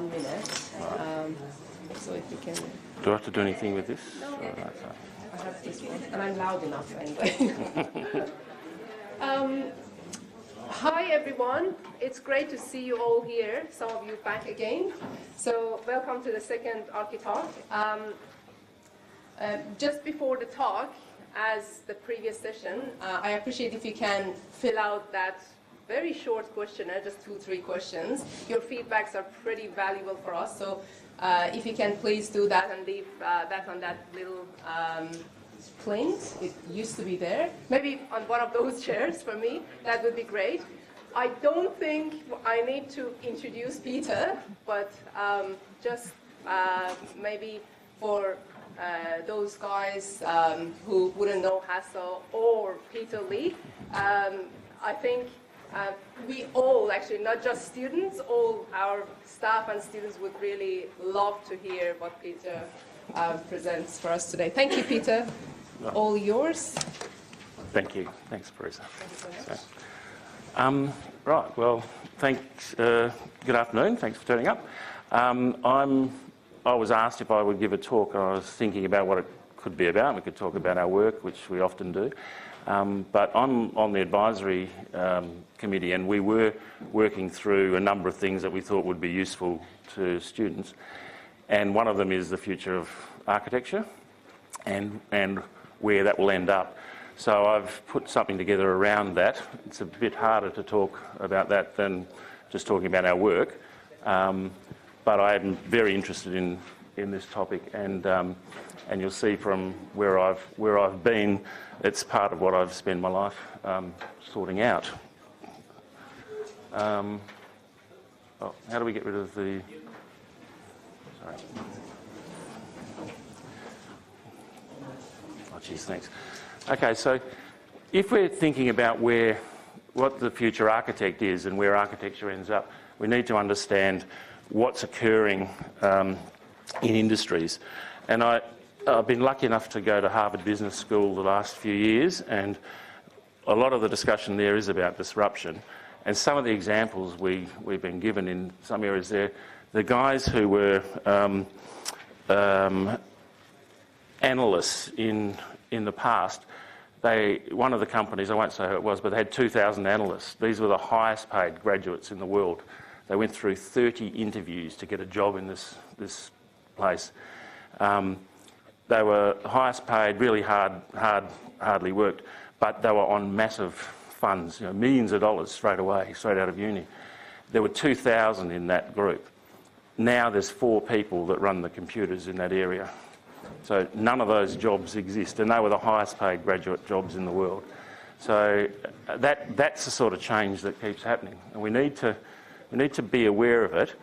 1 minute. So if you can... Do I have to do anything with this? No. I have this one, and I'm loud enough anyway. Hi everyone, it's great to see you all here, some of you back again. So welcome to the second ArchiTalk. Just before the talk, as the previous session, I appreciate if you can fill out that very short questionnaire, just 2-3 questions. Your feedbacks are pretty valuable for us, so if you can please do that and leave that on that little plate. It used to be there. Maybe on one of those chairs for me, that would be great. I don't think I need to introduce Peter, but just maybe for those guys who wouldn't know Hassel or Peter Lee, I think we all, actually, not just students, all our staff and students would really love to hear what Peter presents for us today. Thank you, Peter. All yours. Thank you. Thanks, Parisa. Thank you so much. Right, well, thanks. Good afternoon. Thanks for turning up. I was asked if I would give a talk, and I was thinking about what it could be about. We could talk about our work, which we often do. But I'm on the advisory committee, and we were working through a number of things that we thought would be useful to students. And one of them is the future of architecture and where that will end up. So I've put something together around that. It's a bit harder to talk about that than just talking about our work. But I'm very interested in this topic, and you'll see from where I've been, it's part of what I've spent my life sorting out. How do we get rid of the... Sorry. Oh, geez, thanks. Okay, so if we're thinking about what the future architect is and where architecture ends up, we need to understand what's occurring in industries. And I've been lucky enough to go to Harvard Business School the last few years, and a lot of the discussion there is about disruption. And some of the examples we've been given in some areas there, the guys who were analysts in the past, one of the companies, I won't say who it was, but they had 2,000 analysts. These were the highest paid graduates in the world. They went through 30 interviews to get a job in this place. They were highest paid, really hardly worked, but they were on massive funds, millions of dollars straight away, straight out of uni. There were 2,000 in that group. Now there's 4 people that run the computers in that area. So none of those jobs exist, and they were the highest paid graduate jobs in the world. So that's the sort of change that keeps happening, and we need to be aware of it.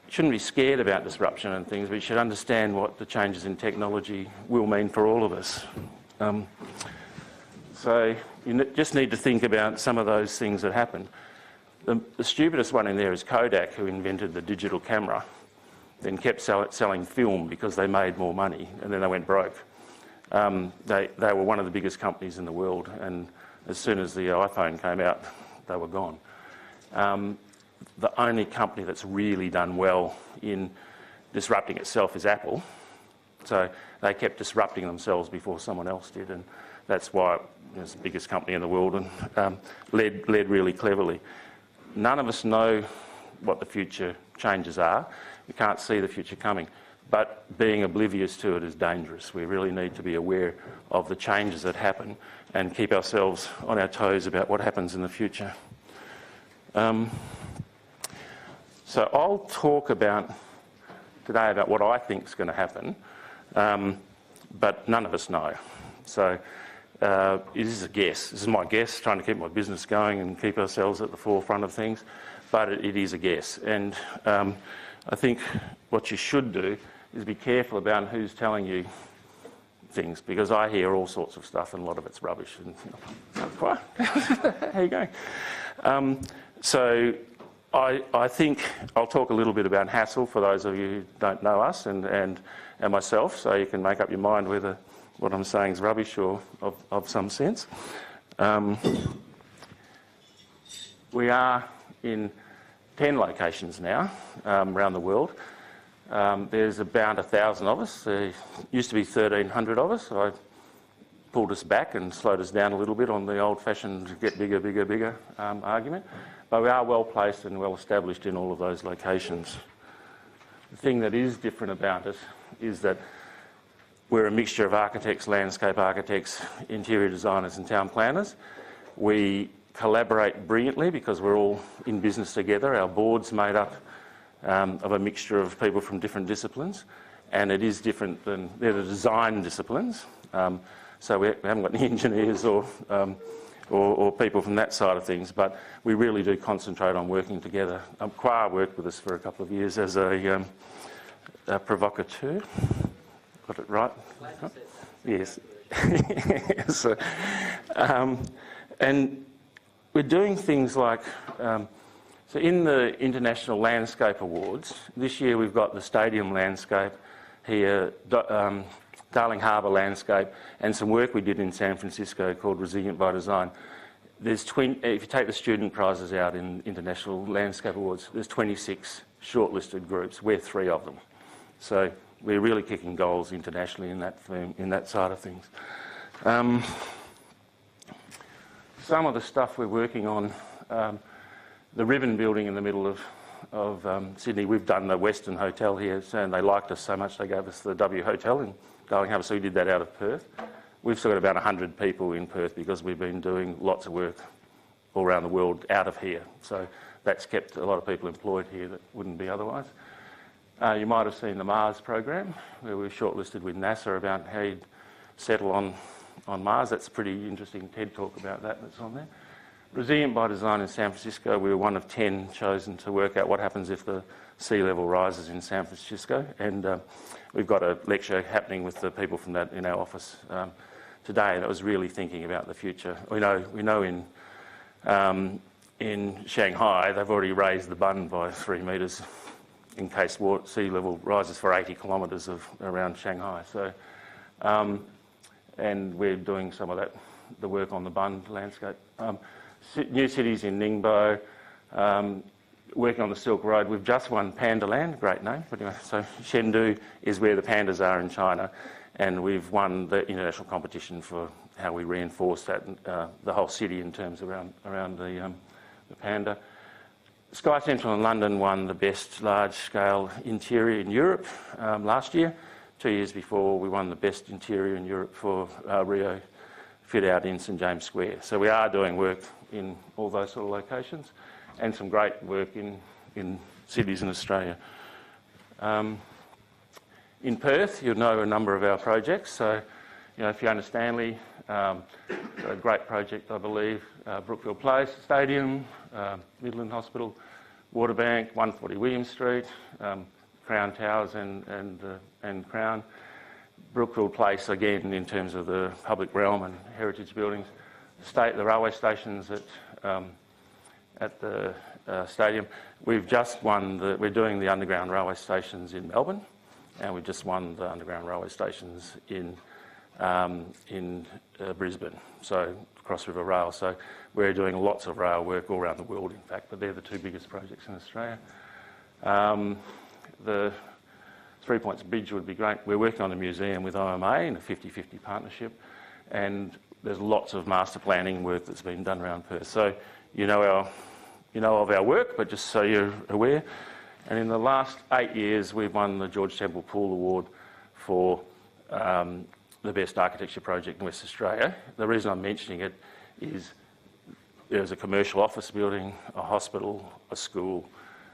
Shouldn't be scared about disruption and things, but you should understand what the changes in technology will mean for all of us. So you just need to think about some of those things that happen. The stupidest one in there is Kodak, who invented the digital camera, then kept selling film because they made more money, and then they went broke. They were one of the biggest companies in the world, and as soon as the iPhone came out, they were gone. The only company that's really done well in disrupting itself is Apple. So they kept disrupting themselves before someone else did, and that's why it's the biggest company in the world and led really cleverly. None of us know what the future changes are. We can't see the future coming, but being oblivious to it is dangerous. We really need to be aware of the changes that happen and keep ourselves on our toes about what happens in the future. So I'll talk today about what I think is going to happen, but none of us know. So it is a guess. This is my guess, trying to keep my business going and keep ourselves at the forefront of things, but it is a guess. And I think what you should do is be careful about who's telling you things, because I hear all sorts of stuff and a lot of it's rubbish. And how you going? So I think I'll talk a little bit about Hassel for those of you who don't know us and myself, so you can make up your mind whether what I'm saying is rubbish or of some sense. We are in 10 locations now around the world. There's about 1,000 of us. There used to be 1,300 of us. So I pulled us back and slowed us down a little bit on the old-fashioned get bigger, bigger, bigger argument. But we are well placed and well established in all of those locations. The thing that is different about us is that we're a mixture of architects, landscape architects, interior designers and town planners. We collaborate brilliantly because we're all in business together. Our board's made up of a mixture of people from different disciplines, and it is different than they're the design disciplines. So we haven't got any engineers or people from that side of things, but we really do concentrate on working together. Qua worked with us for a couple of years as a provocateur. Got it right? Yes. So, and we're doing things like, so in the International Landscape Awards, this year we've got the stadium landscape here, Darling Harbour landscape, and some work we did in San Francisco called Resilient by Design. There's if you take the student prizes out in International Landscape Awards, there's 26 shortlisted groups. We're 3 of them. So we're really kicking goals internationally in that side of things. Some of the stuff we're working on, the Ribbon building in the middle of Sydney, we've done the Western Hotel here, and they liked us so much they gave us the W Hotel in Darling Harbour, so we did that out of Perth. We've still got about 100 people in Perth because we've been doing lots of work all around the world out of here. So that's kept a lot of people employed here that wouldn't be otherwise. You might have seen the Mars program, where we were shortlisted with NASA about how you'd settle on Mars. That's a pretty interesting TED talk about that that's on there. Resilient by Design in San Francisco, we were one of 10 chosen to work out what happens if the sea level rises in San Francisco. And we've got a lecture happening with the people from that in our office today that was really thinking about the future. We know in Shanghai, they've already raised the bund by 3 metres in case sea level rises for 80 kilometres around Shanghai. So, and we're doing some of the work on the bund landscape. New cities in Ningbo, working on the Silk Road. We've just won Panda Land, great name. But anyway, so Chengdu is where the pandas are in China, and we've won the international competition for how we reinforce that, the whole city in terms around the panda. Sky Central in London won the best large-scale interior in Europe last year. 2 years before, we won the best interior in Europe for Rio fit out in St James Square. So we are doing work in all those sort of locations, and some great work in cities in Australia. In Perth, you'll know a number of our projects. So, Fiona Stanley, a great project, I believe, Brookfield Place, Stadium, Midland Hospital, Waterbank, 140 William Street, Crown Towers and Crown. Brookfield Place, again, in terms of the public realm and heritage buildings. The railway stations at the stadium. We've just won we're doing the underground railway stations in Melbourne, and we've just won the underground railway stations in Brisbane, so Cross River Rail. So we're doing lots of rail work all around the world, in fact, but they're the 2 biggest projects in Australia. The 3 Points Bridge would be great. We're working on a museum with OMA in a 50-50 partnership, and there's lots of master planning work that's been done around Perth. So you know of our work, but just so you're aware. And in the last 8 years, we've won the George Temple Poole Award for the best architecture project in West Australia. The reason I'm mentioning it is there's a commercial office building, a hospital, a school,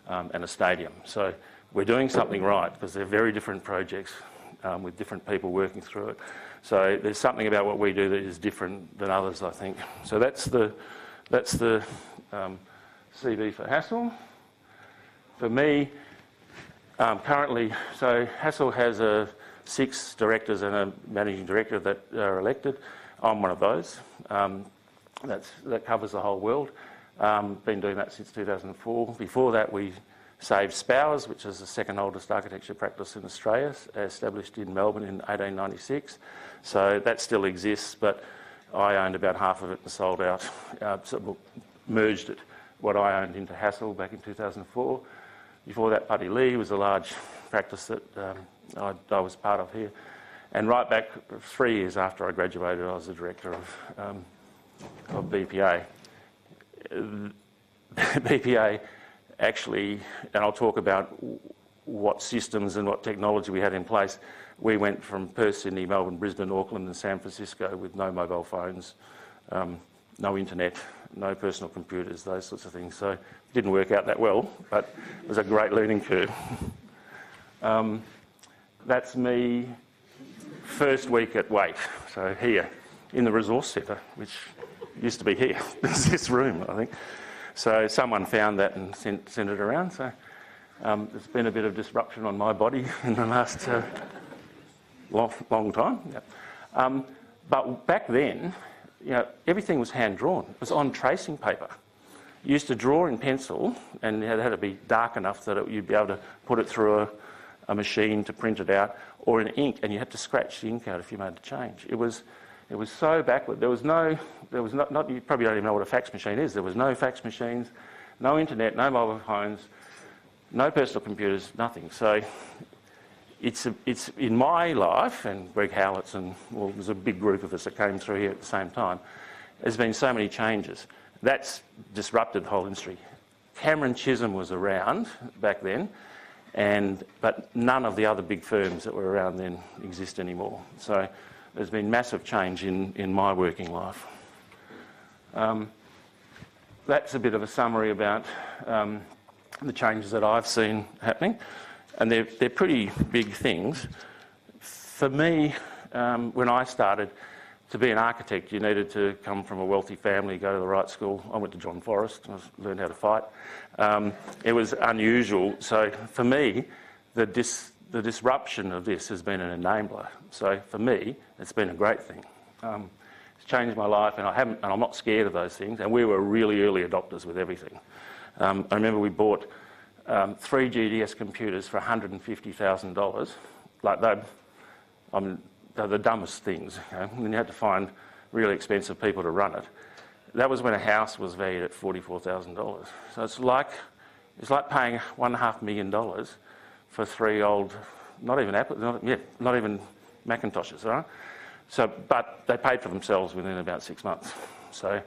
and a stadium. So we're doing something right because they're very different projects with different people working through it. So there's something about what we do that is different than others, I think. So that's the CV for Hassel. For me, currently, so Hassel has 6 directors and a managing director that are elected. I'm one of those. That covers the whole world. Been doing that since 2004. Before that, we saved Spowers, which is the second oldest architecture practice in Australia, established in Melbourne in 1896. So that still exists, but I owned about half of it and sold out, merged it what I owned into Hassel back in 2004. Before that, Putty Lee was a large practice that I was part of here. And right back 3 years after I graduated, I was the director of BPA. BPA actually, and I'll talk about what systems and what technology we had in place. We went from Perth, Sydney, Melbourne, Brisbane, Auckland and San Francisco with no mobile phones, no internet, no personal computers, those sorts of things. So it didn't work out that well, but it was a great learning curve. That's me first week at Wait, so here in the resource centre, which used to be here. This room, I think. So someone found that and sent it around. So there's been a bit of disruption on my body in the last long time. Yep. But back then, everything was hand drawn. It was on tracing paper. You used to draw in pencil, and it had to be dark enough that you'd be able to put it through a machine to print it out, or in ink, and you had to scratch the ink out if you made a change. It was so backward. You probably don't even know what a fax machine is. There was no fax machines, no internet, no mobile phones, no personal computers, nothing. So it's in my life, and Greg Howlett's, and there's a big group of us that came through here at the same time. There's been so many changes. That's disrupted the whole industry. Cameron Chisholm was around back then, but none of the other big firms that were around then exist anymore. So there's been massive change in my working life. That's a bit of a summary about the changes that I've seen happening, and they're pretty big things. For me, when I started, to be an architect, you needed to come from a wealthy family, go to the right school. I went to John Forrest, I learned how to fight. It was unusual. So for me, the disruption of this has been an enabler. So for me, it's been a great thing. It's changed my life, and I'm not scared of those things. And we were really early adopters with everything. I remember we bought 3 GDS computers for $150,000. Like they're the dumbest things, and you had to find really expensive people to run it. That was when a house was valued at $44,000. So it's like paying $1.5 million for 3 old, not even Macintoshes, right? So, but they paid for themselves within about 6 months. So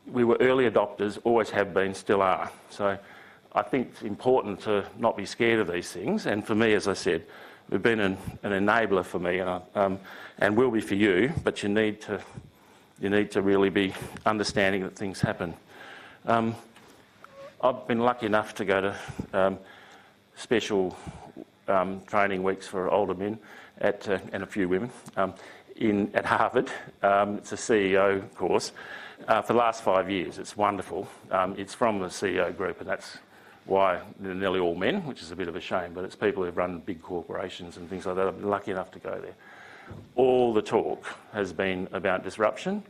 we were early adopters, always have been, still are. So I think it's important to not be scared of these things. And for me, as I said, we've been an enabler for me, and will be for you. But you need to really be understanding that things happen. I've been lucky enough to go to special training weeks for older men and a few women at Harvard. It's a CEO course for the last 5 years. It's wonderful. It's from the CEO group, and that's why they're nearly all men, which is a bit of a shame, but it's people who've run big corporations and things like that. I've been lucky enough to go there. All the talk has been about disruption.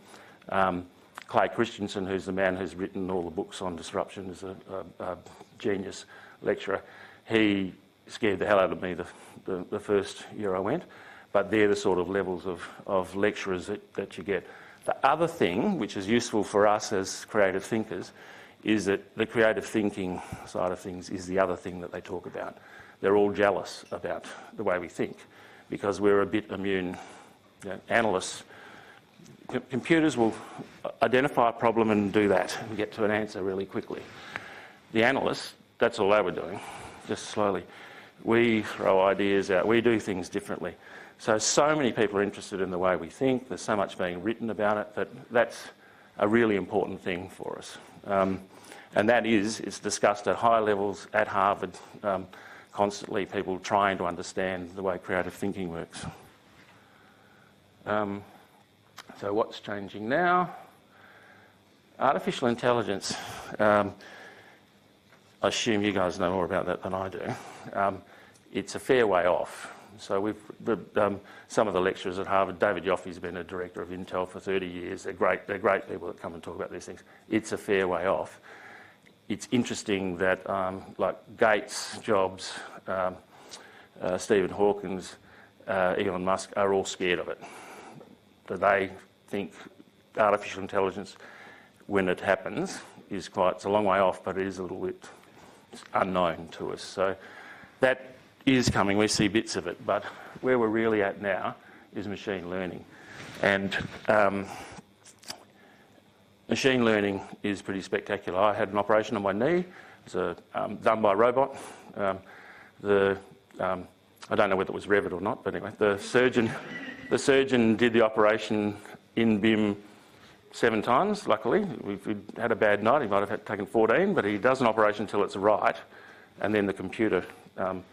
Clay Christensen, who's the man who's written all the books on disruption, is a genius lecturer. He scared the hell out of me the first year I went, but they're the sort of levels of lecturers that you get. The other thing, which is useful for us as creative thinkers, is that the creative thinking side of things is the other thing that they talk about. They're all jealous about the way we think because we're a bit immune. Analysts, computers will identify a problem and do that and get to an answer really quickly. The analysts, that's all they were doing, just slowly. We throw ideas out, we do things differently. So many people are interested in the way we think, there's so much being written about it, that's a really important thing for us. And it's discussed at high levels at Harvard, constantly, people trying to understand the way creative thinking works. So what's changing now? Artificial intelligence. I assume you guys know more about that than I do. It's a fair way off. So some of the lecturers at Harvard, David Yoffe's been a director of Intel for 30 years. They're great people that come and talk about these things. It's a fair way off. It's interesting that like Gates, Jobs, Stephen Hawkins, Elon Musk are all scared of it. That they think artificial intelligence, when it happens, is quite, it's a long way off, but it is a little bit unknown to us. So that is coming, we see bits of it, but where we're really at now is machine learning. And machine learning is pretty spectacular. I had an operation on my knee. It was done by a robot. I don't know whether it was Revit or not, but anyway, the surgeon did the operation in BIM 7 times, luckily. If he'd had a bad night, he might have taken 14, but he does an operation until it's right, and then the computer and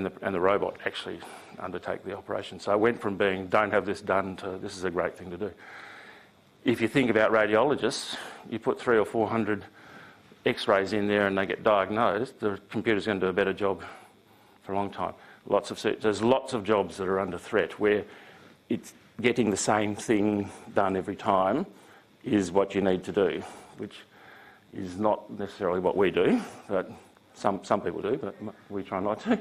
the robot actually undertake the operation. So I went from being, don't have this done, to this is a great thing to do. If you think about radiologists, you put 300 or 400 X-rays in there and they get diagnosed, the computer's going to do a better job for a long time. There's lots of jobs that are under threat where it's getting the same thing done every time is what you need to do, which is not necessarily what we do, but some people do, but we try not to.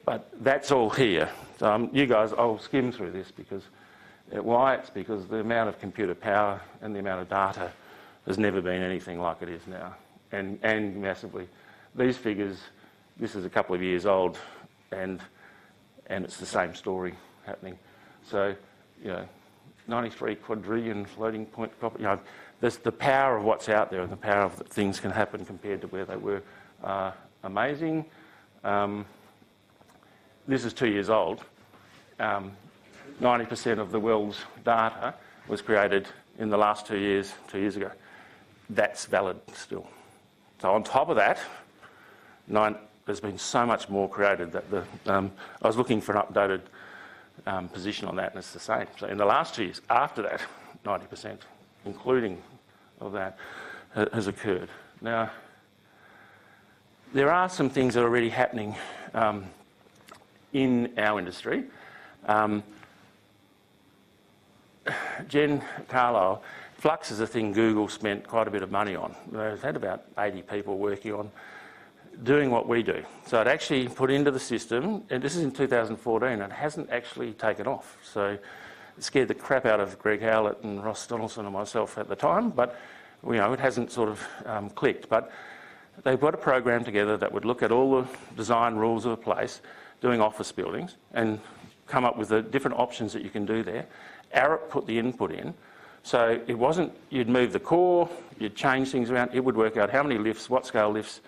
But that's all here. So you guys, I'll skim through this because why? It's because the amount of computer power and the amount of data has never been anything like it is now, and massively. These figures, this is a couple of years old, and it's the same story happening. So, 93 quadrillion floating point property. There's the power of what's out there and the power of that things can happen compared to where they were. Amazing. This is 2 years old. 90% of the world's data was created in the last 2 years, 2 years ago. That's valid still. So on top of that, there's been so much more created that I was looking for an updated position on that, and it's the same. So in the last 2 years, after that, 90%, including of that, has occurred. Now, there are some things that are already happening in our industry. Jen Carlisle, Flux is a thing Google spent quite a bit of money on. They've had about 80 people working on doing what we do. So it actually put into the system, and this is in 2014, and it hasn't actually taken off. So it scared the crap out of Greg Howlett and Ross Donaldson and myself at the time, but it hasn't sort of clicked. But they put a program together that would look at all the design rules of a place, doing office buildings, and come up with the different options that you can do there. Arup put the input in. So it wasn't, you'd move the core, you'd change things around, it would work out how many lifts, what scale lifts,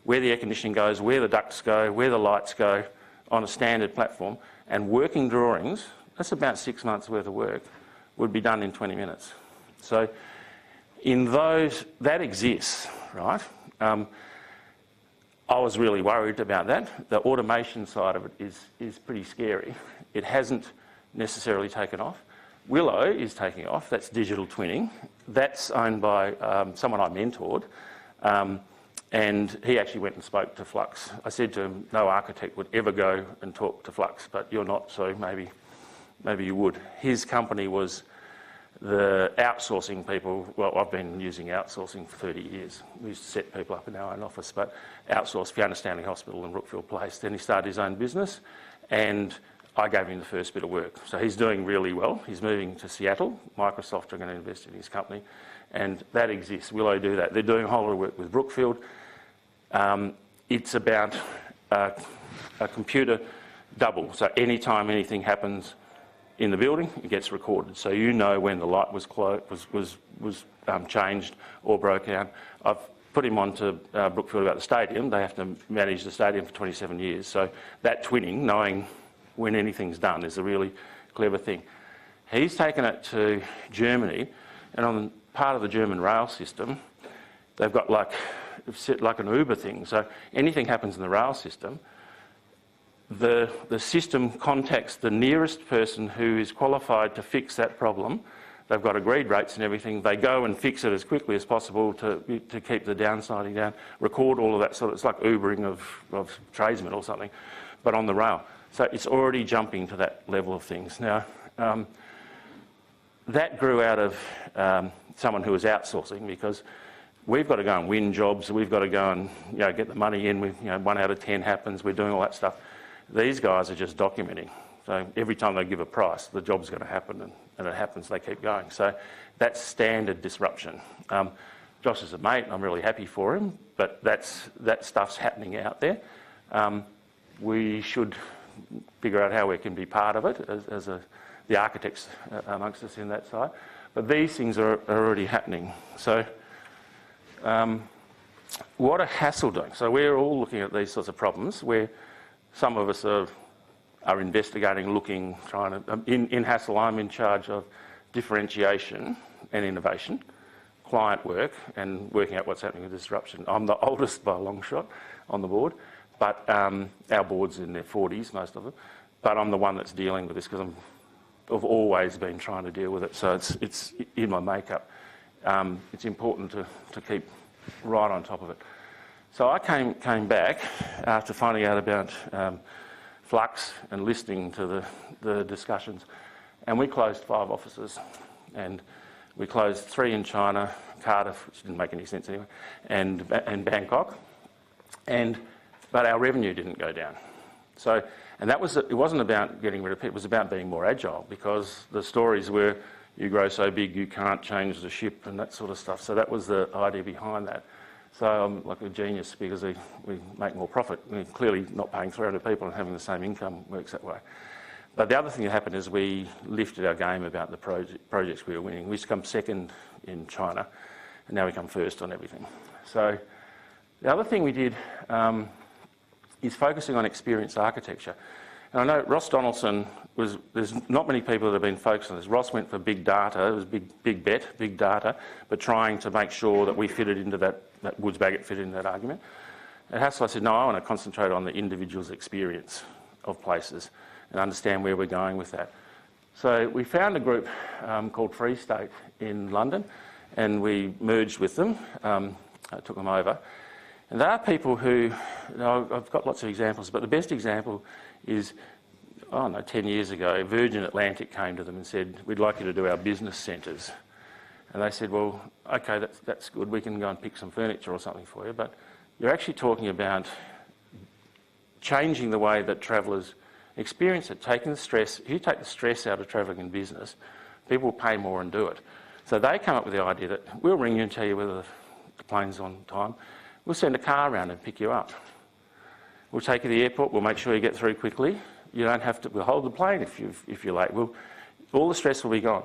where the air conditioning goes, where the ducts go, where the lights go on a standard platform, and working drawings, that's about 6 months worth of work, would be done in 20 minutes. So in those, that exists, right? I was really worried about that. The automation side of it is pretty scary. It hasn't necessarily taken off. Willow is taking off. That's digital twinning. That's owned by someone I mentored, and he actually went and spoke to Flux. I said to him, no architect would ever go and talk to Flux, but you're not, so maybe you would. His company was the outsourcing people. Well, I've been using outsourcing for 30 years. We used to set people up in our own office, but outsourced Fiona Stanley Hospital in Brookfield Place. Then he started his own business, and I gave him the first bit of work. So he's doing really well. He's moving to Seattle. Microsoft are going to invest in his company, and that exists. Willow do that. They're doing a whole lot of work with Brookfield. It's about a computer double. So anytime anything happens in the building, it gets recorded. So you know when the light was changed or broke down. I've put him on to Brookfield about the stadium. They have to manage the stadium for 27 years. So that twinning, knowing when anything's done, is a really clever thing. He's taken it to Germany, and on part of the German rail system, they've got like an Uber thing. So anything happens in the rail system, the system contacts the nearest person who is qualified to fix that problem. They've got agreed rates and everything. They go and fix it as quickly as possible to keep the downsiding down, record all of that. So it's like Ubering of tradesmen or something, but on the rail. So it's already jumping to that level of things. Now, that grew out of someone who was outsourcing, because we've got to go and win jobs. We've got to go and get the money in. 1 out of 10 happens. We're doing all that stuff. These guys are just documenting. So every time they give a price, the job's going to happen, and it happens. They keep going. So that's standard disruption. Josh is a mate, and I'm really happy for him, but that stuff's happening out there. We should figure out how we can be part of it as the architects amongst us in that side. But these things are already happening. So what are Hassel doing? So we're all looking at these sorts of problems where some of us are investigating, looking, trying to... In Hassel, I'm in charge of differentiation and innovation, client work, and working out what's happening with disruption. I'm the oldest by a long shot on the board, but our board's in their 40s, most of them. But I'm the one that's dealing with this because I've always been trying to deal with it, so it's in my makeup. It's important to keep right on top of it. So I came back after finding out about Flux and listening to the discussions, and we closed 5 offices, and we closed 3 in China, Cardiff, which didn't make any sense anyway, and Bangkok, but our revenue didn't go down. So, and it wasn't about getting rid of people, it was about being more agile, because the stories were you grow so big you can't change the ship and that sort of stuff. So that was the idea behind that. So I'm like a genius because we make more profit. We're clearly not paying 300 people and having the same income works that way. But the other thing that happened is we lifted our game about the projects we were winning. We used to come second in China, and now we come first on everything. So the other thing we did is focusing on experience architecture. And I know Ross Donaldson there's not many people that have been focused on this. Ross went for big data, it was big bet, big data, but trying to make sure that we fitted into that Woods Bagot fit into that argument. At Hassel I said, no, I want to concentrate on the individual's experience of places and understand where we're going with that. So we found a group called Free State in London, and we merged with them. I took them over. And there are people who, I've got lots of examples, but the best example is, 10 years ago, Virgin Atlantic came to them and said, we'd like you to do our business centres. And they said, well, okay, that's good, we can go and pick some furniture or something for you, but you're actually talking about changing the way that travellers experience it, taking the stress. If you take the stress out of travelling in business, people will pay more and do it. So they come up with the idea that we'll ring you and tell you whether the plane's on time. We'll send a car around and pick you up. We'll take you to the airport, we'll make sure you get through quickly. You don't have to, we'll hold the plane if you're late. All the stress will be gone.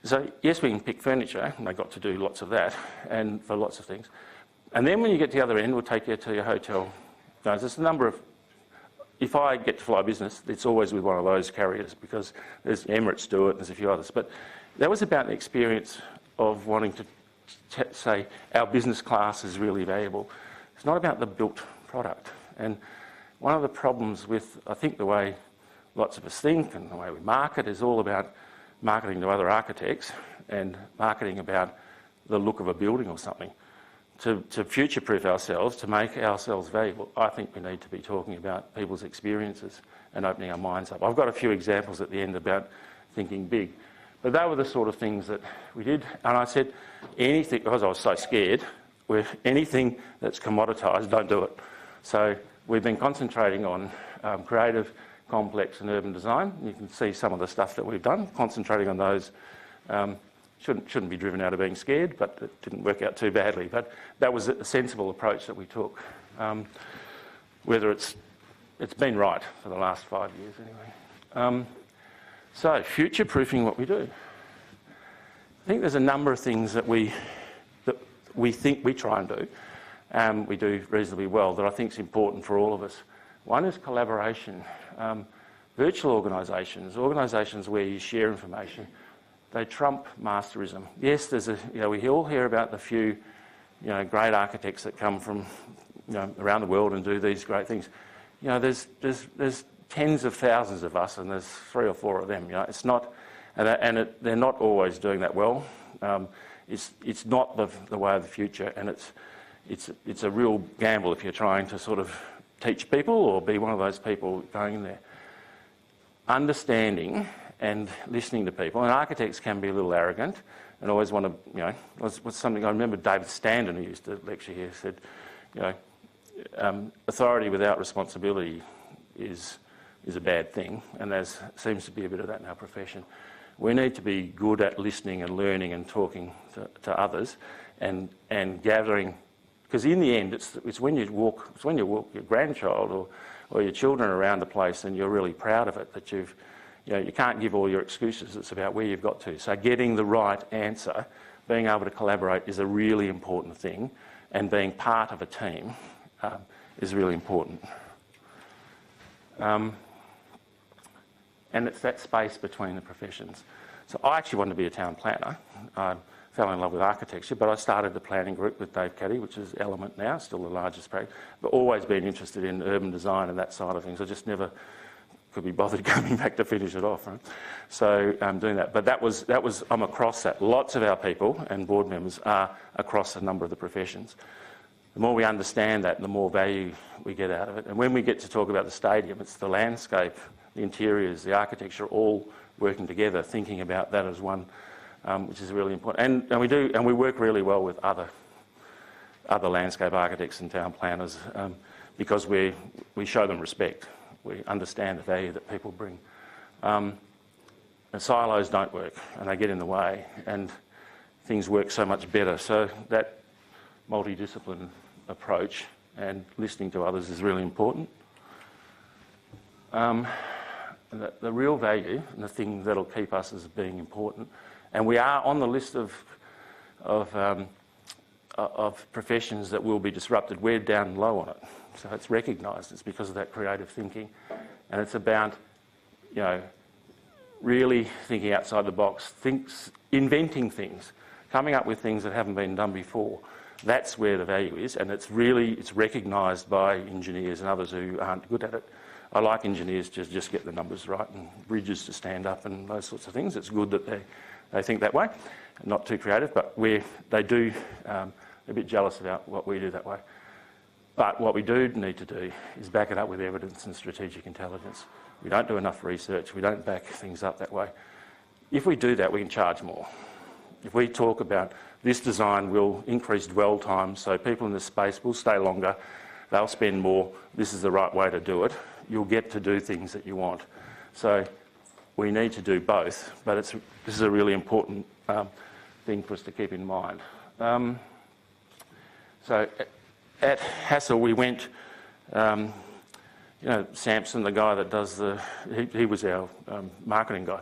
So yes, we can pick furniture, and they got to do lots of that, and for lots of things. And then when you get to the other end, we'll take you to your hotel. Now, there's a number of, if I get to fly business, it's always with one of those carriers, because there's Emirates do it, and there's a few others. But that was about the experience of wanting to say our business class is really valuable. It's not about the built product. And one of the problems with, I think, the way lots of us think and the way we market is all about marketing to other architects and marketing about the look of a building or something. To future-proof ourselves, to make ourselves valuable, I think we need to be talking about people's experiences and opening our minds up. I've got a few examples at the end about thinking big. But they were the sort of things that we did. And I said, anything, because I was so scared, with anything that's commoditised, don't do it. So we've been concentrating on creative, complex and urban design. You can see some of the stuff that we've done, concentrating on those. Shouldn't be driven out of being scared, but it didn't work out too badly. But that was a sensible approach that we took. Whether it's been right for the last 5 years anyway. So future-proofing what we do. I think there's a number of things that we think we try and do, we do reasonably well, that I think is important for all of us. One is collaboration. Virtual organisations where you share information, they trump masterism. Yes, we all hear about the few, great architects that come from, around the world and do these great things. There's tens of thousands of us, and there's 3 or 4 of them. It's not, they're not always doing that well. It's not the way of the future, and it's a real gamble if you're trying to sort of teach people or be one of those people going in there. Understanding and listening to people, and architects can be a little arrogant and always want to, was something I remember David Standen, who used to lecture here, said, authority without responsibility is a bad thing, and there seems to be a bit of that in our profession. We need to be good at listening and learning and talking to others and gathering, because in the end it's when you walk your grandchild or your children around the place and you're really proud of it that you can't give all your excuses. It's about where you've got to. So getting the right answer, being able to collaborate is a really important thing, and being part of a team is really important. And it's that space between the professions. So I actually wanted to be a town planner. I fell in love with architecture, but I started the planning group with Dave Caddy, which is Element now, still the largest practice, but always been interested in urban design and that side of things. I just never could be bothered coming back to finish it off, right? So doing that. But that was I'm across that. Lots of our people and board members are across a number of the professions. The more we understand that, the more value we get out of it. And when we get to talk about the stadium, it's the landscape, the interiors, the architecture, all working together, thinking about that as one, which is really important. And we work really well with other landscape architects and town planners because we show them respect. We understand the value that people bring. And silos don't work, and they get in the way, and things work so much better. So that multidiscipline approach and listening to others is really important. The real value and the thing that'll keep us as being important, and we are on the list of professions that will be disrupted. We're down low on it, so it's recognised. It's because of that creative thinking, and it's about really thinking outside the box, inventing things, coming up with things that haven't been done before. That's where the value is, and it's recognised by engineers and others who aren't good at it. I like engineers to just get the numbers right and bridges to stand up and those sorts of things. It's good that they think that way, not too creative, but they do a bit jealous about what we do that way. But what we do need to do is back it up with evidence and strategic intelligence. We don't do enough research. We don't back things up that way. If we do that, we can charge more. If we talk about this design will increase dwell time, so people in this space will stay longer, they'll spend more, this is the right way to do it, you'll get to do things that you want. So we need to do both, but this is a really important thing for us to keep in mind. So at Hassel we went, Samson, the guy that does he was our marketing guy.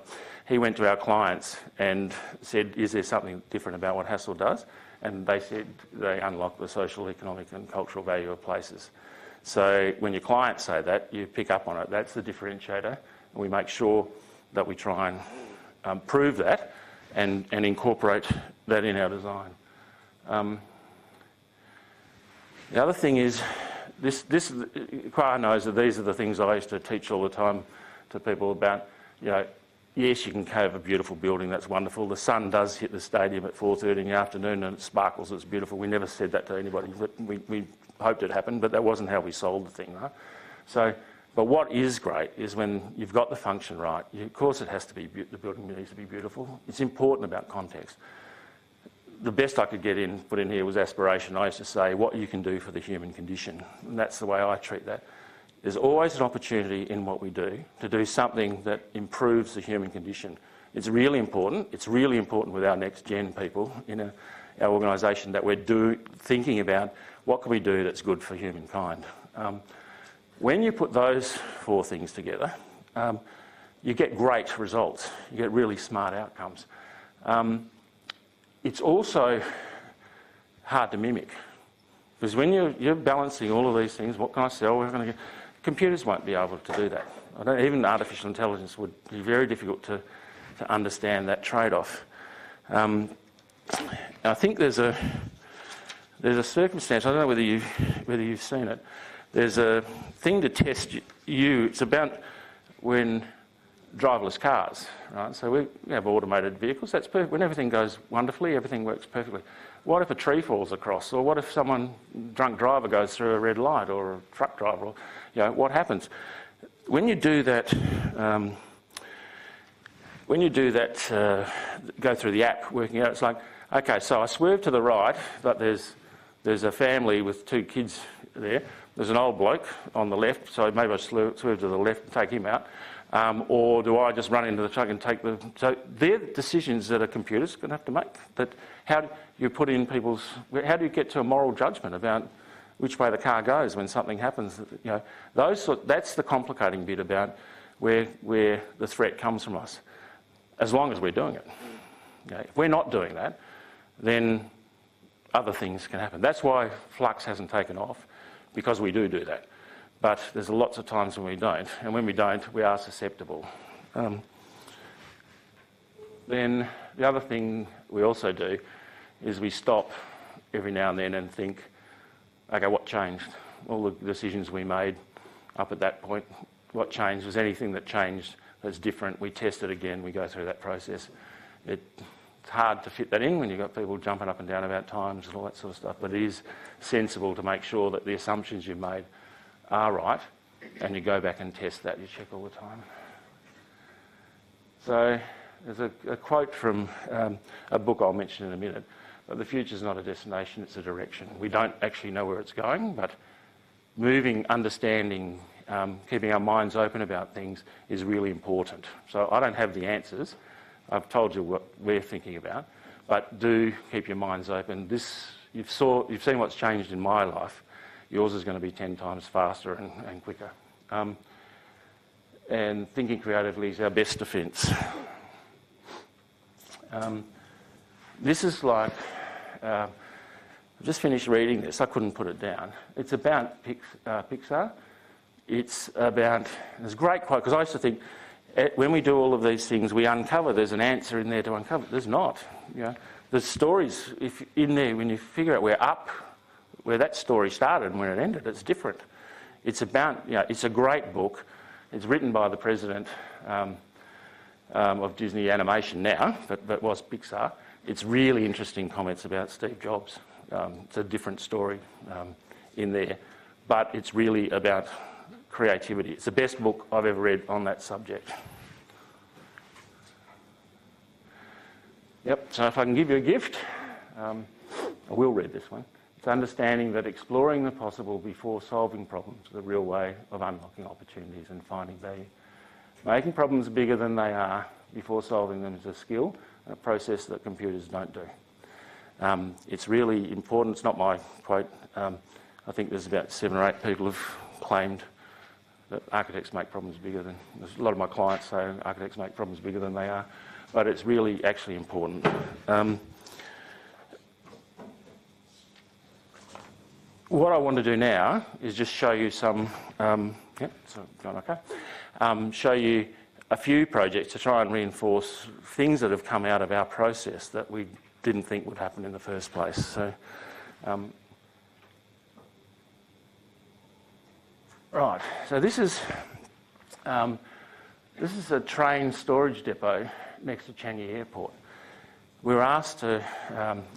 He went to our clients and said, is there something different about what Hassel does? And they said they unlock the social, economic and cultural value of places. So when your clients say that, you pick up on it. That's the differentiator. And we make sure that we try and prove that and incorporate that in our design. The other thing is, Choir knows that these are the things I used to teach all the time to people about, yes, you can have a beautiful building, that's wonderful. The sun does hit the stadium at 4:30 in the afternoon and it sparkles, it's beautiful. We never said that to anybody. We hoped it happened, but that wasn't how we sold the thing, right? So, but what is great is when you've got the function right, of course it has to be, the building needs to be beautiful. It's important about context. The best I could put in here was aspiration. I used to say what you can do for the human condition, and that's the way I treat that. There's always an opportunity in what we do to do something that improves the human condition. It's really important. It's really important with our next gen people in our organisation that we're thinking about what can we do that's good for humankind. When you put those four things together, you get great results. You get really smart outcomes. It's also hard to mimic because when you're balancing all of these things, what can I sell? Computers won't be able to do that. Even artificial intelligence would be very difficult to understand that trade-off. I think there's a circumstance. I don't know whether you've seen it. There's a thing to test you. It's about when driverless cars, right? So we have automated vehicles. That's perfect. When everything goes wonderfully, everything works perfectly. What if a tree falls across, or what if drunk driver goes through a red light, or a truck driver, or what happens? When you do that, go through the app working out, it's like, okay, so I swerve to the right, but there's a family with two kids there. There's an old bloke on the left, so maybe I swerve to the left and take him out. Or do I just run into the truck and take the... So they're decisions that a computer's going to have to make. That how do you put in people's... How do you get to a moral judgment about which way the car goes when something happens? You know, that's the complicating bit about where the threat comes from us, as long as we're doing it. Okay? If we're not doing that, then other things can happen. That's why Flux hasn't taken off, because we do that. But there's lots of times when we don't, and when we don't, we are susceptible. Then the other thing we also do is we stop every now and then and think, okay, what changed? All the decisions we made up at that point, what changed? Was anything that changed that's different? We test it again, we go through that process. It's hard to fit that in when you've got people jumping up and down about times and all that sort of stuff, but it is sensible to make sure that the assumptions you've made are right, and you go back and test that, you check all the time. So there's a quote from a book I'll mention in a minute, but the future's not a destination, it's a direction. We don't actually know where it's going, but moving, understanding, keeping our minds open about things is really important. So I don't have the answers. I've told you what we're thinking about, but do keep your minds open. You've seen what's changed in my life. Yours is going to be 10 times faster and quicker. And thinking creatively is our best defence. This is like, I've just finished reading this, I couldn't put it down. It's about Pixar. It's a great quote, because I used to think, when we do all of these things, we uncover, there's an answer in there to uncover. There's not. You know, there's stories in there, when you figure out where that story started and where it ended, it's different. It's about, it's a great book. It's written by the president of Disney Animation now, but was Pixar. It's really interesting comments about Steve Jobs. It's a different story in there, but it's really about creativity. It's the best book I've ever read on that subject. Yep, so if I can give you a gift, I will read this one. It's understanding that exploring the possible before solving problems is the real way of unlocking opportunities and finding value. Making problems bigger than they are before solving them is a skill and a process that computers don't do. It's really important. It's not my quote. I think there's about 7 or 8 people who've claimed that architects make problems bigger than... A lot of my clients say architects make problems bigger than they are, but it's really actually important. What I want to do now is just show you some, show you a few projects to try and reinforce things that have come out of our process that we didn't think would happen in the first place. So, right. So this is a train storage depot next to Changi Airport. We were asked to.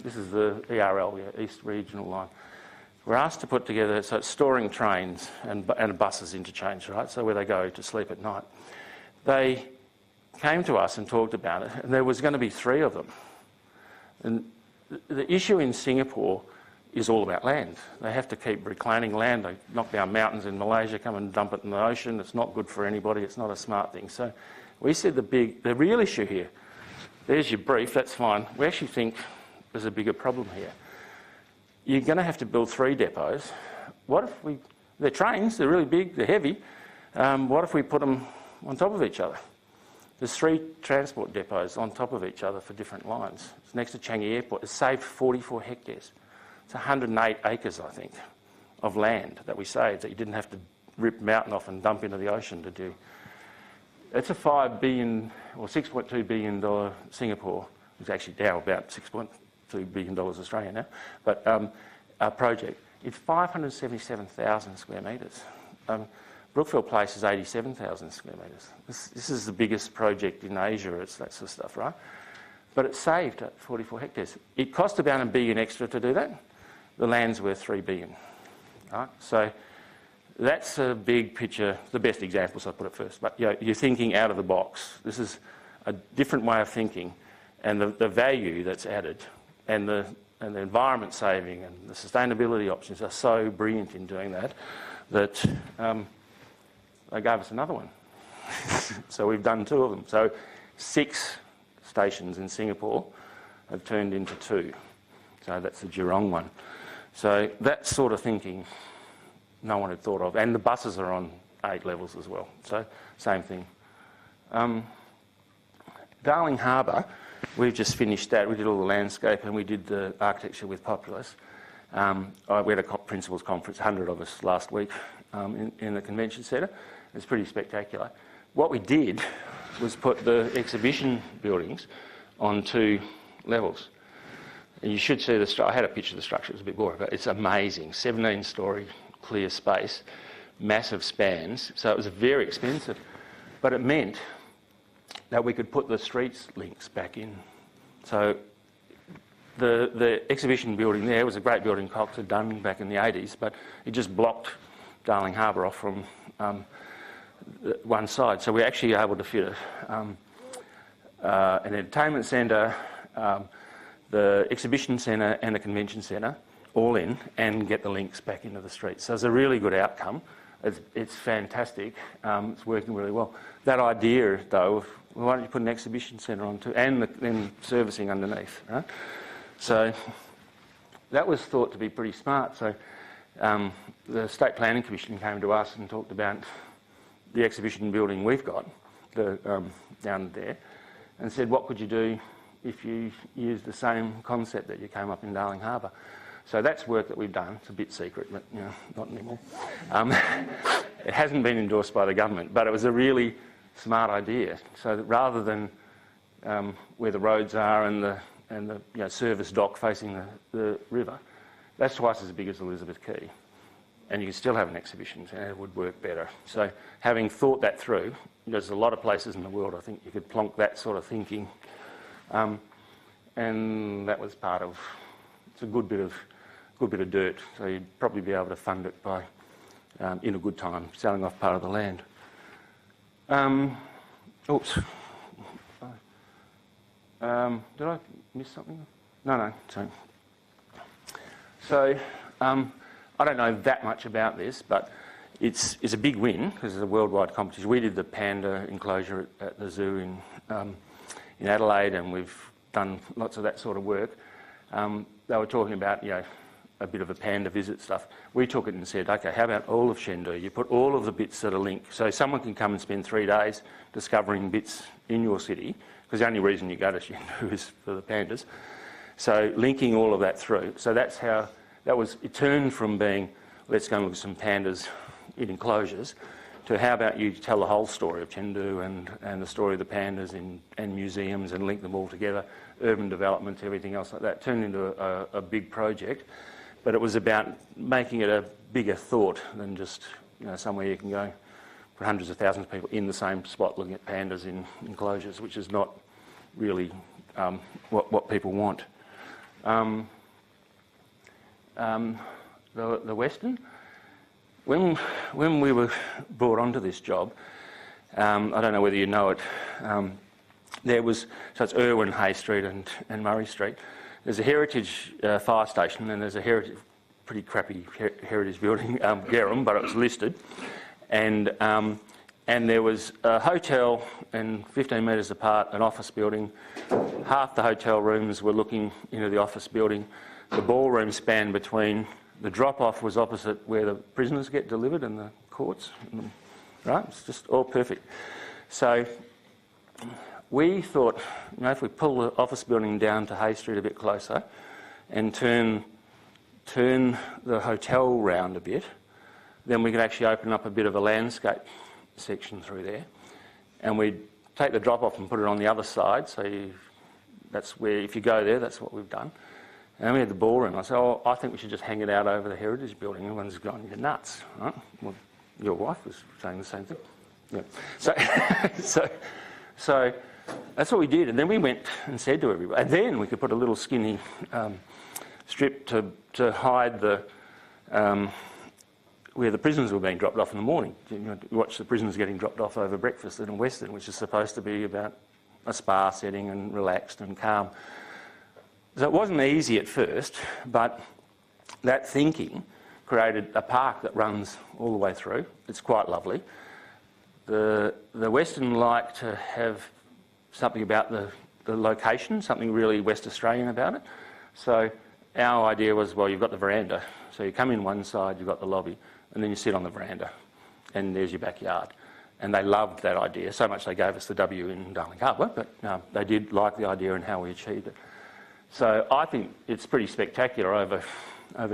This is the ERL, East Regional Line. We're asked to put together, so it's storing trains and buses interchange, right? So where they go to sleep at night. They came to us and talked about it, and there was going to be 3 of them. And the issue in Singapore is all about land. They have to keep reclaiming land. They knock down mountains in Malaysia, come and dump it in the ocean. It's not good for anybody. It's not a smart thing. So we said the real issue here, there's your brief, that's fine. We actually think there's a bigger problem here. You're going to have to build 3 depots. What if they're trains, they're really big, they're heavy. What if we put them on top of each other? There's 3 transport depots on top of each other for different lines. It's next to Changi Airport. It's saved 44 hectares. It's 108 acres, I think, of land that we saved that you didn't have to rip mountain off and dump into the ocean to do. It's a $5 billion or $6.2 billion Singapore. It's actually now about $6.2 billion Australian now, but a project. It's 577,000 square metres. Brookfield Place is 87,000 square metres. This is the biggest project in Asia. It's that sort of stuff, right? But it's saved at 44 hectares. It cost about $1 billion extra to do that. The land's worth $3 billion. Right? So that's a big picture. The best example, so I put it first. But you're thinking out of the box. This is a different way of thinking, and the value that's added, and the environment saving and the sustainability options are so brilliant in doing that, that they gave us another one. So we've done 2 of them. So 6 stations in Singapore have turned into 2. So that's the Geelong one. So that sort of thinking no one had thought of. And the buses are on 8 levels as well. So same thing. Darling Harbour, we've just finished that. We did all the landscape and we did the architecture with Populous. We had a principals conference, 100 of us last week in the convention centre. It's pretty spectacular. What we did was put the exhibition buildings on 2 levels. And you should see I had a picture of the structure, it was a bit boring, but it's amazing. 17-storey clear space, massive spans. So it was very expensive. But it meant that we could put the streets links back in. So the exhibition building there was a great building Cox had done back in the 80s, but it just blocked Darling Harbour off from one side. So we're actually able to fit an entertainment centre, the exhibition centre and the convention centre all in and get the links back into the streets. So it's a really good outcome. It's fantastic. It's working really well. That idea, though, of why don't you put an exhibition centre on too, and then servicing underneath, right? So that was thought to be pretty smart. So the State Planning Commission came to us and talked about the exhibition building we've got down there and said, what could you do if you used the same concept that you came up in Darling Harbour? So that's work that we've done. It's a bit secret, but not anymore. It hasn't been endorsed by the government, but it was a really smart idea. So that rather than where the roads are and the service dock facing the river, that's twice as big as Elizabeth Quay. And you can still have an exhibition centre, it would work better. So having thought that through, there's a lot of places in the world I think you could plonk that sort of thinking. And that was part of, it's a good bit of dirt, so you'd probably be able to fund it by, in a good time, selling off part of the land. Oops. Did I miss something? No. So I don't know that much about this, but it's a big win because it's a worldwide competition. We did the panda enclosure at the zoo in Adelaide, and we've done lots of that sort of work. They were talking about, a bit of a panda visit stuff. We took it and said, okay, how about all of Chengdu? You put all of the bits that are linked. So someone can come and spend 3 days discovering bits in your city, because the only reason you go to Chengdu is for the pandas. So linking all of that through. So that's how it turned from being, let's go and look at some pandas in enclosures, to how about you tell the whole story of Chengdu and the story of the pandas and museums and link them all together, urban development, everything else like that. It turned into a big project. But it was about making it a bigger thought than just somewhere you can go for hundreds of thousands of people in the same spot looking at pandas in enclosures, which is not really what people want. The Western, when we were brought onto this job, I don't know whether you know it, so it's Irwin, Hay Street and Murray Street. There's a heritage fire station and there's a pretty crappy heritage building, Gerham, but it was listed. And there was a hotel and 15 metres apart, an office building. Half the hotel rooms were looking into the office building. The ballroom span between, the drop-off was opposite where the prisoners get delivered in the courts. Right? It's just all perfect. So we thought, if we pull the office building down to Hay Street a bit closer and turn the hotel round a bit, then we could actually open up a bit of a landscape section through there. And we'd take the drop-off and put it on the other side. So that's where, if you go there, that's what we've done. And then we had the ballroom. I said, I think we should just hang it out over the heritage building. Everyone's going, you're nuts, right? Well, your wife was saying the same thing. Yeah. So that's what we did, and then we went and said to everybody, and then we could put a little skinny strip to hide where the prisoners were being dropped off in the morning. You watch the prisoners getting dropped off over breakfast in Western, which is supposed to be about a spa setting and relaxed and calm. So it wasn't easy at first, but that thinking created a park that runs all the way through. It's quite lovely. The Western like to have something about the location, something really West Australian about it. So our idea was, well, you've got the veranda. So you come in one side, you've got the lobby, and then you sit on the veranda, and there's your backyard. And they loved that idea, so much they gave us the W in Darling Harbour, but they did like the idea and how we achieved it. So I think it's pretty spectacular over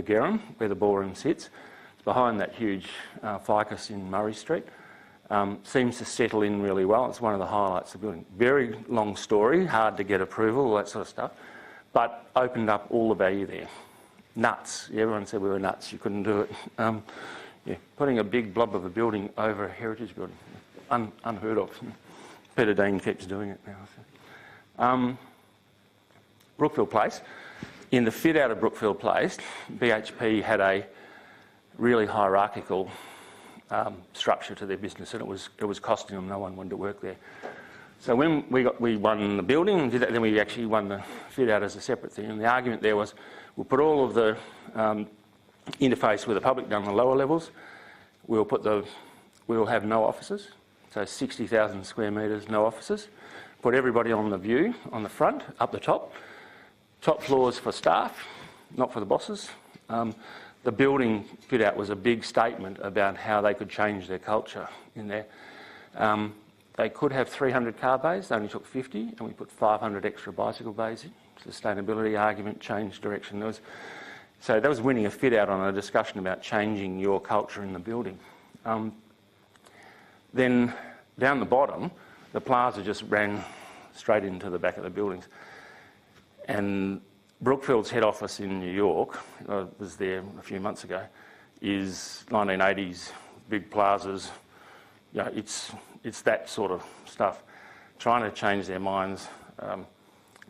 Gerram, where the ballroom sits. It's behind that huge ficus in Murray Street. Seems to settle in really well. It's one of the highlights of the building. Very long story, hard to get approval, all that sort of stuff, but opened up all the value there. Nuts. Everyone said we were nuts. You couldn't do it. Yeah, putting a big blob of a building over a heritage building, unheard of. Peter Dean keeps doing it now. Brookfield Place. In the fit out of Brookfield Place, BHP had a really hierarchical structure to their business, and it was costing them. No one wanted to work there. So when we won the building and did that, then we actually won the fit out as a separate thing. And the argument there was, we'll put all of the interface with the public down the lower levels. We'll have no offices, so 60,000 square metres, no offices. Put everybody on the view on the front, up the top. Top floors for staff, not for the bosses. The building fit out was a big statement about how they could change their culture in there. They could have 300 car bays, they only took 50, and we put 500 extra bicycle bays in. Sustainability argument, changed direction. So that was winning a fit out on a discussion about changing your culture in the building. Then down the bottom, the plaza just ran straight into the back of the buildings. And Brookfield's head office in New York, I was there a few months ago, is 1980s, big plazas. You know, it's that sort of stuff. Trying to change their minds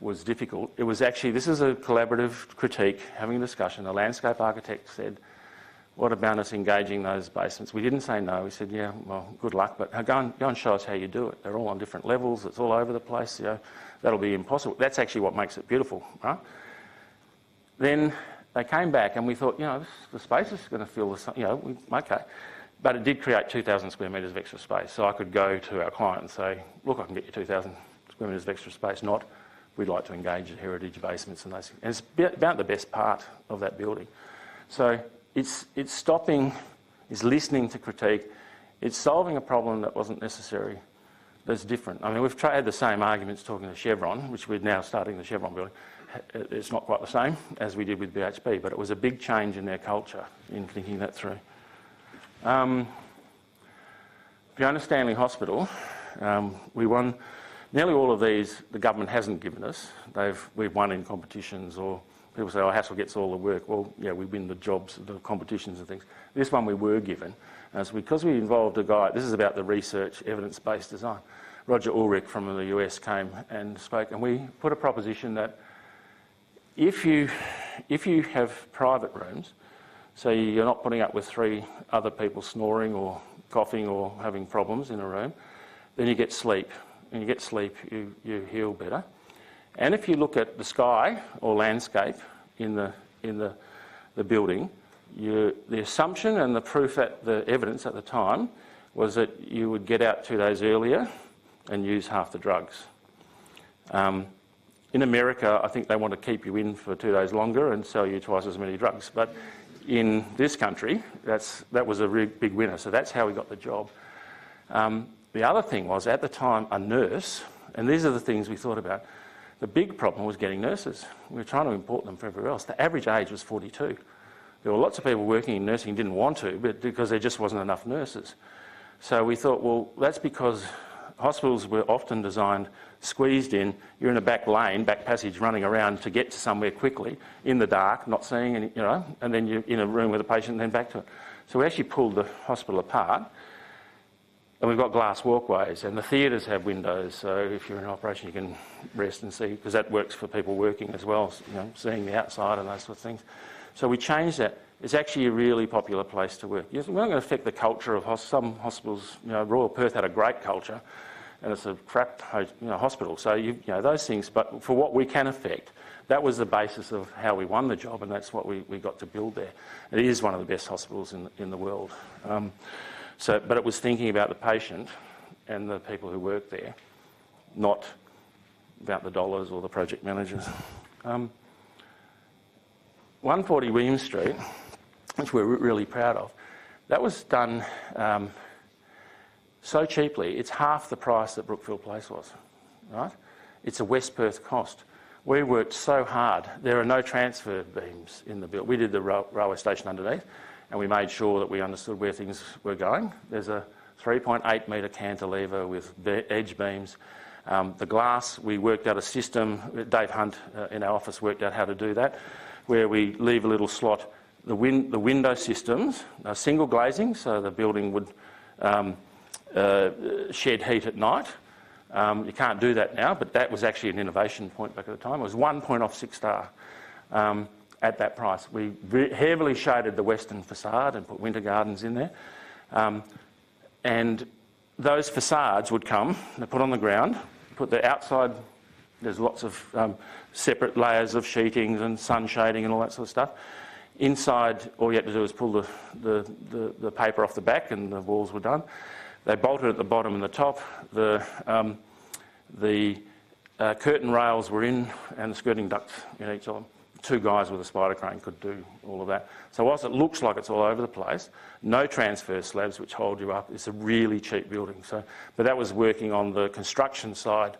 was difficult. It was actually, this is a collaborative critique, having a discussion. The landscape architect said, what about us engaging those basements? We didn't say no. We said, yeah, well, good luck, but go and show us how you do it. They're all on different levels. It's all over the place. You know, that'll be impossible. That's actually what makes it beautiful, right? Then they came back and we thought, you know, the space is going to fill the, you know, okay. But it did create 2,000 square metres of extra space. So I could go to our client and say, look, I can get you 2,000 square metres of extra space, not we'd like to engage at heritage basements and those things. And it's about the best part of that building. So it's stopping, it's listening to critique, it's solving a problem that wasn't necessary, that's different. I mean, we've had the same arguments talking to Chevron, which we're now starting the Chevron building. It's not quite the same as we did with BHP, but it was a big change in their culture in thinking that through. Fiona Stanley Hospital, we won nearly all of these. The government hasn't given us. We've won in competitions, or people say, oh, Hassel gets all the work. Well, yeah, we win the jobs, the competitions and things. This one we were given. And it's because we involved a guy, this is about the research, evidence-based design. Roger Ulrich from the US came and spoke, and we put a proposition that if you have private rooms, so you're not putting up with 3 other people snoring or coughing or having problems in a room, then you get sleep. And you get sleep, you heal better. And if you look at the sky or landscape in the building, the assumption and the proof, the evidence at the time was that you would get out 2 days earlier and use half the drugs. In America, I think they want to keep you in for 2 days longer and sell you twice as many drugs. But in this country, that was a really big winner. So that's how we got the job. The other thing was, at the time, a nurse, and these are the things we thought about, the big problem was getting nurses. We were trying to import them from everywhere else. The average age was 42. There were lots of people working in nursing who didn't want to, but because there just wasn't enough nurses. So we thought, well, that's because hospitals were often designed, squeezed in, you're in a back lane, back passage, running around to get to somewhere quickly, in the dark, not seeing any, you know, and then you're in a room with a patient and then back to it. So we actually pulled the hospital apart, and we've got glass walkways, and the theatres have windows, so if you're in operation you can rest and see, because that works for people working as well, you know, seeing the outside and those sort of things. So we changed that. It's actually a really popular place to work. We're not going to affect the culture of some hospitals. You know, Royal Perth had a great culture, and it's a crap, you know, hospital. So you know those things. But for what we can affect, that was the basis of how we won the job, and that's what we got to build there. It is one of the best hospitals in the world. But it was thinking about the patient and the people who work there, not about the dollars or the project managers. 140 William Street, which we're really proud of, that was done so cheaply, it's half the price that Brookfield Place was, right? It's a West Perth cost. We worked so hard. There are no transfer beams in the build. We did the railway station underneath, and we made sure that we understood where things were going. There's a 3.8 metre cantilever with edge beams. The glass, we worked out a system. Dave Hunt in our office worked out how to do that, where we leave a little slot. The window systems are single glazing, so the building would shed heat at night. You can't do that now, but that was actually an innovation point back at the time. It was 1 point off 6 star at that price. We heavily shaded the western facade and put winter gardens in there. And those facades would come, they're put on the ground, put the outside, there's lots of separate layers of sheetings and sun shading and all that sort of stuff. Inside, all you had to do was pull the paper off the back and the walls were done. They bolted at the bottom and the top. The curtain rails were in and the skirting ducts in each of them. 2 guys with a spider crane could do all of that. So whilst it looks like it's all over the place, no transfer slabs which hold you up. It's a really cheap building. So, but that was working on the construction side,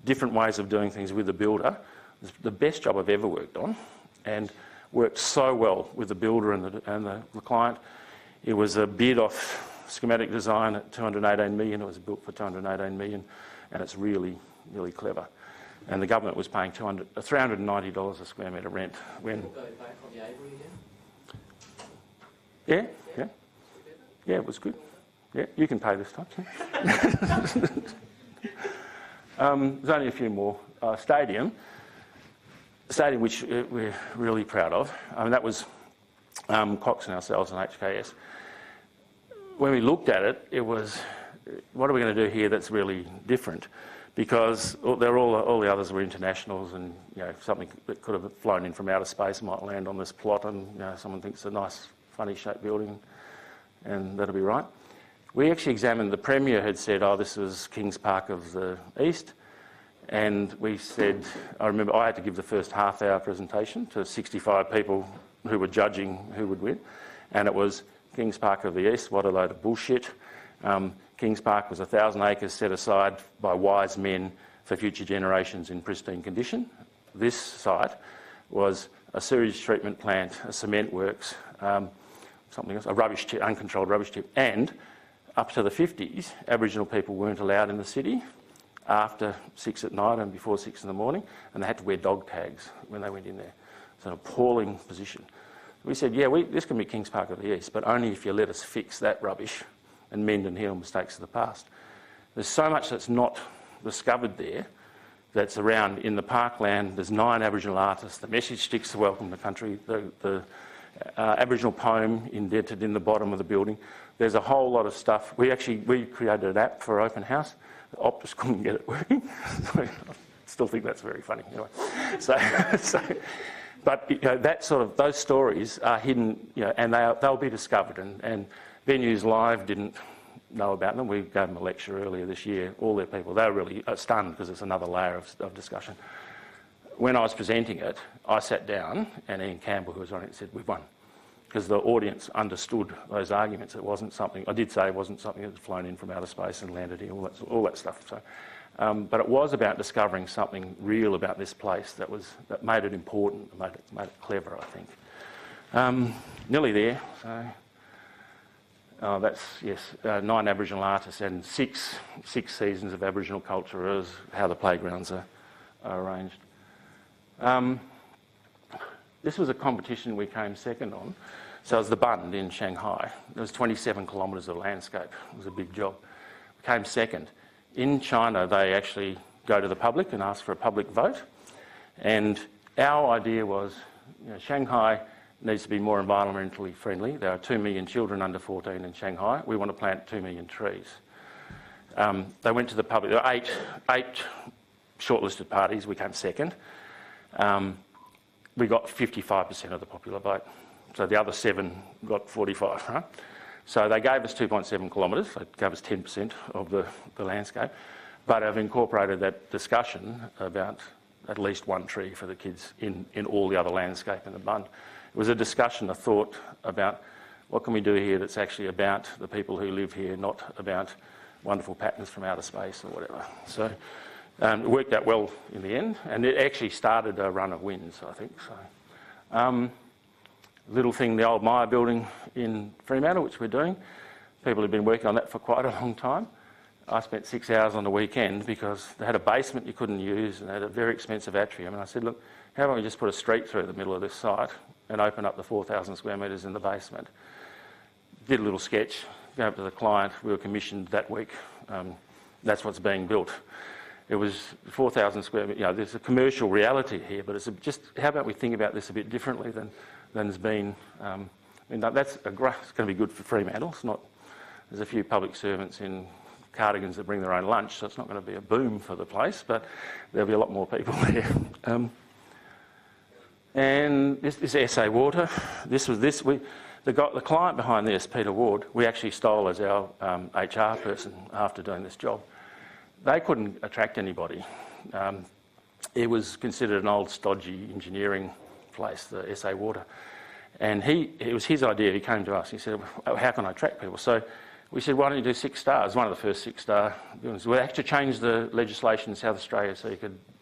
different ways of doing things with the builder. It's the best job I've ever worked on, and worked so well with the builder and the client. It was a bid off schematic design at 218 million. It was built for 218 million, and it's really, really clever. And the government was paying $390 a square metre rent when. Go back on the Avery again. Yeah, it was good. Yeah, you can pay this time. There's only a few more. Stadium, which we're really proud of. I mean, that was Cox and ourselves and HKS. When we looked at it, it was, what are we going to do here that's really different? Because all the others were internationals, and something that could have flown in from outer space might land on this plot, and someone thinks it's a nice, funny shaped building, and that'll be right. We actually examined. The Premier had said, "Oh, this was Kings Park of the East," and we said, I remember I had to give the first half-hour presentation to 65 people who were judging who would win, and it was Kings Park of the East. What a load of bullshit. Kings Park was 1,000 acres set aside by wise men for future generations in pristine condition. This site was a sewage treatment plant, a cement works, something else, a rubbish tip, uncontrolled rubbish tip, and up to the 50s, Aboriginal people weren't allowed in the city after 6 at night and before 6 in the morning, and they had to wear dog tags when they went in there. It's an appalling position. We said, this can be Kings Park of the East, but only if you let us fix that rubbish and mend and heal mistakes of the past. There's so much that's not discovered there that's around in the parkland. There's 9 Aboriginal artists. The message sticks to welcome the country. The Aboriginal poem indented in the bottom of the building. There's a whole lot of stuff. We created an app for open house. The Optus couldn't get it working. I still think that's very funny. Anyway, but that sort of, those stories are hidden, and they'll be discovered. And Venues Live didn't know about them. We gave them a lecture earlier this year. All their people, they were really stunned because it's another layer of discussion. When I was presenting it, I sat down, and Ian Campbell, who was on it, said, "We've won," because the audience understood those arguments. It wasn't something, I did say it wasn't something that had flown in from outer space and landed here, all that stuff. So, but it was about discovering something real about this place that made it important, made it clever, I think. Nearly there. So. That's, 9 Aboriginal artists and six seasons of Aboriginal culture is how the playgrounds are arranged. This was a competition we came second on. So it was the Bund in Shanghai. There was 27 kilometres of landscape. It was a big job. We came second. In China, they actually go to the public and ask for a public vote. And our idea was, Shanghai needs to be more environmentally friendly. There are 2 million children under 14 in Shanghai. We want to plant 2 million trees. They went to the public. There were eight shortlisted parties. We came second. We got 55% of the popular vote. So the other 7 got 45, right? So they gave us 2.7 kilometres, they gave us 10% of the landscape, but I've incorporated that discussion about at least one tree for the kids in all the other landscape in the bund. It was a discussion, a thought about what can we do here that's actually about the people who live here, not about wonderful patterns from outer space or whatever. So it worked out well in the end, and it actually started a run of wins, I think. So, little thing, the old Myer building in Fremantle, which we're doing. People have been working on that for quite a long time. I spent 6 hours on the weekend because they had a basement you couldn't use and they had a very expensive atrium. And I said, look, how about we just put a street through the middle of this site and open up the 4,000 square metres in the basement? Did a little sketch, go up to the client. We were commissioned that week. That's what's being built. It was 4,000 square metres. You know, there's a commercial reality here, but it's just how about we think about this a bit differently than has been. I mean, that's it's going to be good for Fremantle. It's not. There's a few public servants in cardigans that bring their own lunch, so it's not going to be a boom for the place, but there'll be a lot more people there. And this is SA Water. The client behind this, Peter Ward, we actually stole as our HR person after doing this job. They couldn't attract anybody. It was considered an old stodgy engineering place, the SA Water. And it was his idea. He came to us. He said, oh, how can I attract people? So we said, why don't you do 6 stars? One of the first 6-star buildings. We actually changed the legislation in South Australia so you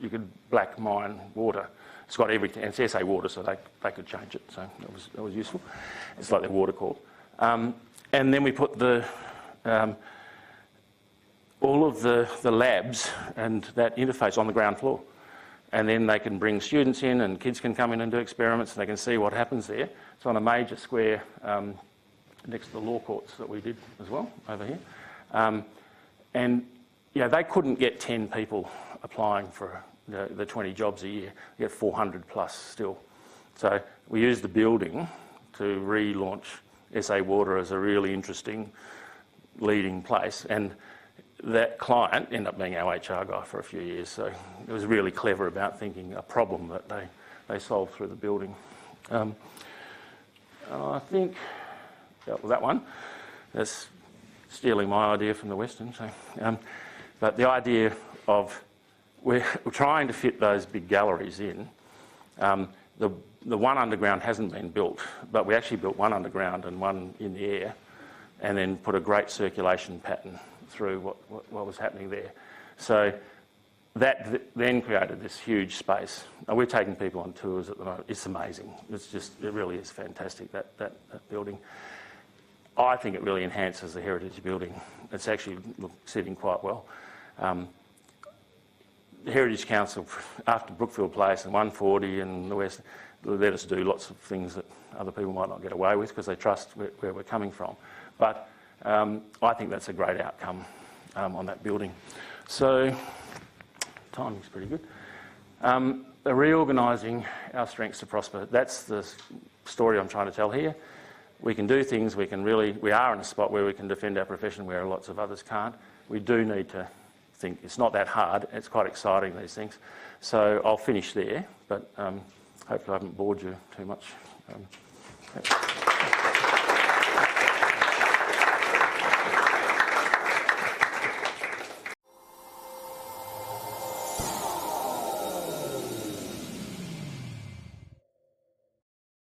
could black mine water. It's got everything. And it's SA Water, so they could change it. So that was useful. It's like their water corp. And then we put all of the labs and that interface on the ground floor. And then they can bring students in and kids can come in and do experiments and they can see what happens there. It's on a major square next to the law courts that we did as well over here. And you know, they couldn't get 10 people applying for the 20 jobs a year. You get 400 plus still. So we used the building to relaunch SA Water as a really interesting leading place. And that client ended up being our HR guy for a few years. So it was really clever about thinking a problem that they solved through the building. I think that one, that's stealing my idea from the Western. So, but the idea of we're trying to fit those big galleries in. The one underground hasn't been built, but we actually built one underground and one in the air, and then put a great circulation pattern through what was happening there. So that then created this huge space. And we're taking people on tours at the moment. It's amazing. It really is fantastic, that building. I think it really enhances the heritage building. It's actually sitting quite well. The Heritage Council, after Brookfield Place and 140 and the West, let us do lots of things that other people might not get away with because they trust where we're coming from. But I think that's a great outcome on that building. So timing's pretty good. Reorganising our strengths to prosper. That's the story I'm trying to tell here. We can do things, we are in a spot where we can defend our profession where lots of others can't. We do need to think. It's not that hard. It's quite exciting, these things. So I'll finish there, but hopefully I haven't bored you too much.